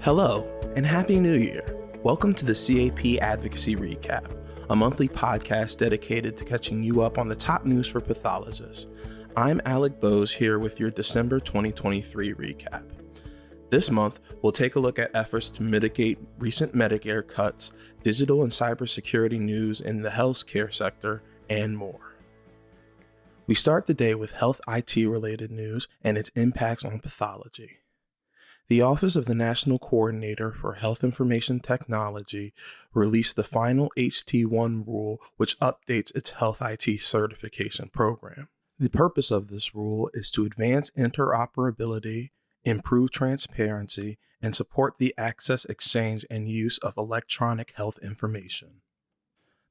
Hello, and Happy New Year. Welcome to the CAP Advocacy Recap, a monthly podcast dedicated to catching you up on the top news for pathologists. I'm Alec Bose here with your December 2023 recap. This month, we'll take a look at efforts to mitigate recent Medicare cuts, digital and cybersecurity news in the healthcare sector, and more. We start the day with health IT-related news and its impacts on pathology. The Office of the National Coordinator for Health Information Technology released the final HT1 rule, which updates its health IT certification program. The purpose of this rule is to advance interoperability, improve transparency, and support the access, exchange, and use of electronic health information.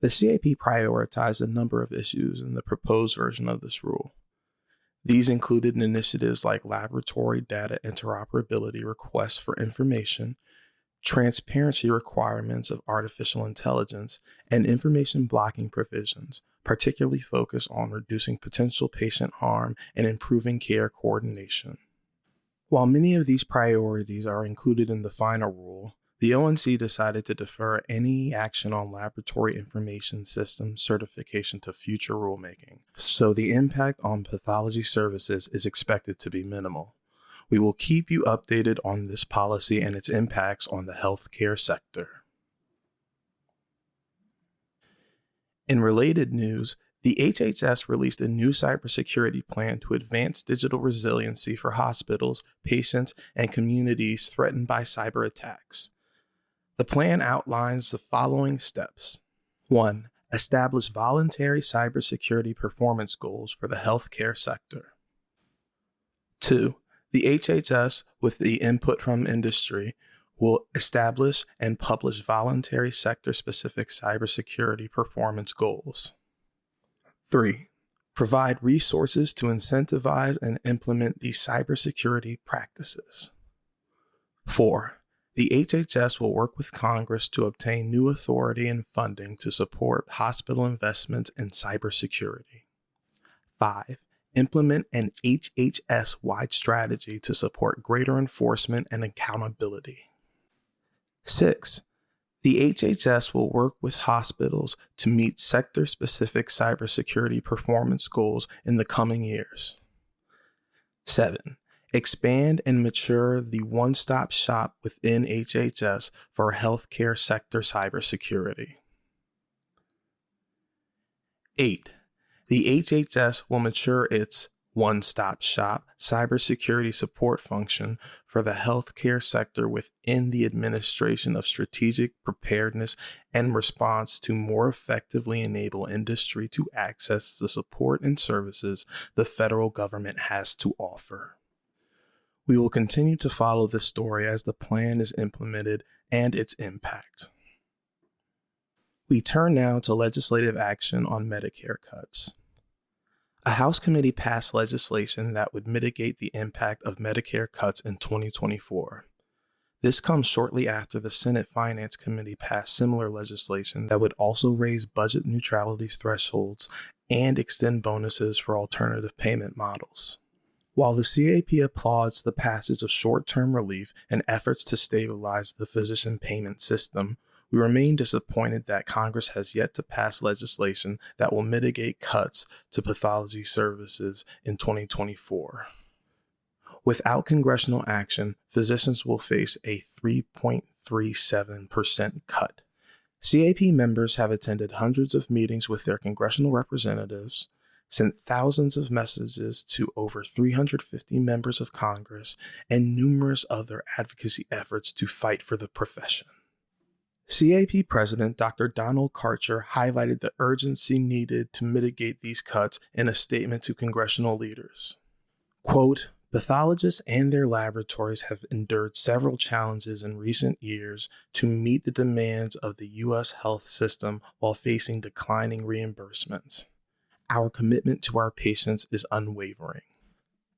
The CAP prioritized a number of issues in the proposed version of this rule. These included initiatives like laboratory data interoperability requests for information, transparency requirements of artificial intelligence, and information blocking provisions, particularly focused on reducing potential patient harm and improving care coordination. While many of these priorities are included in the final rule, the ONC decided to defer any action on laboratory information system certification to future rulemaking, so the impact on pathology services is expected to be minimal. We will keep you updated on this policy and its impacts on the healthcare sector. In related news, the HHS released a new cybersecurity plan to advance digital resiliency for hospitals, patients, and communities threatened by cyber attacks. The plan outlines the following steps. 1. Establish voluntary cybersecurity performance goals for the healthcare sector. 2. The HHS, with the input from industry, will establish and publish voluntary sector-specific cybersecurity performance goals. 3. Provide resources to incentivize and implement these cybersecurity practices. 4. The HHS will work with Congress to obtain new authority and funding to support hospital investments in cybersecurity. 5. Implement an HHS-wide strategy to support greater enforcement and accountability. 6. The HHS will work with hospitals to meet sector-specific cybersecurity performance goals in the coming years. 7. Expand and mature the one-stop shop within HHS for healthcare sector cybersecurity. 8. The HHS will mature its one-stop shop cybersecurity support function for the healthcare sector within the administration of strategic preparedness and response to more effectively enable industry to access the support and services the federal government has to offer. We will continue to follow this story as the plan is implemented and its impact. We turn now to legislative action on Medicare cuts. A House committee passed legislation that would mitigate the impact of Medicare cuts in 2024. This comes shortly after the Senate Finance Committee passed similar legislation that would also raise budget neutrality thresholds and extend bonuses for alternative payment models. While the CAP applauds the passage of short-term relief and efforts to stabilize the physician payment system, we remain disappointed that Congress has yet to pass legislation that will mitigate cuts to pathology services in 2024. Without congressional action, physicians will face a 3.37% cut. CAP members have attended hundreds of meetings with their congressional representatives, sent thousands of messages to over 350 members of Congress, and numerous other advocacy efforts to fight for the profession. CAP President Dr. Donald Karcher highlighted the urgency needed to mitigate these cuts in a statement to congressional leaders. Quote, "Pathologists and their laboratories have endured several challenges in recent years to meet the demands of the U.S. health system while facing declining reimbursements. Our commitment to our patients is unwavering.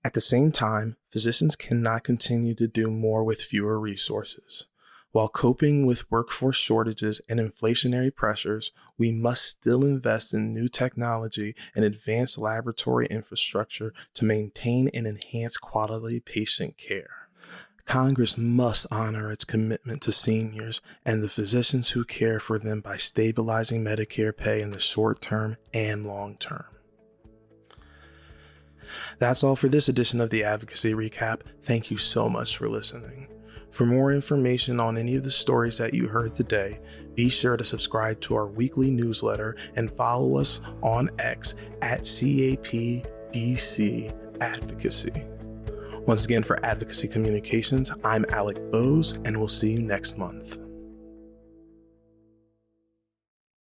At the same time, physicians cannot continue to do more with fewer resources. While coping with workforce shortages and inflationary pressures, we must still invest in new technology and advanced laboratory infrastructure to maintain and enhance quality patient care. Congress must honor its commitment to seniors and the physicians who care for them by stabilizing Medicare pay in the short term and long term. That's all for this edition of the Advocacy Recap. Thank you so much for listening. For more information on any of the stories that you heard today, be sure to subscribe to our weekly newsletter and follow us on X at CAPDC Advocacy. Once again, for Advocacy Communications, I'm Alec Bose, and we'll see you next month.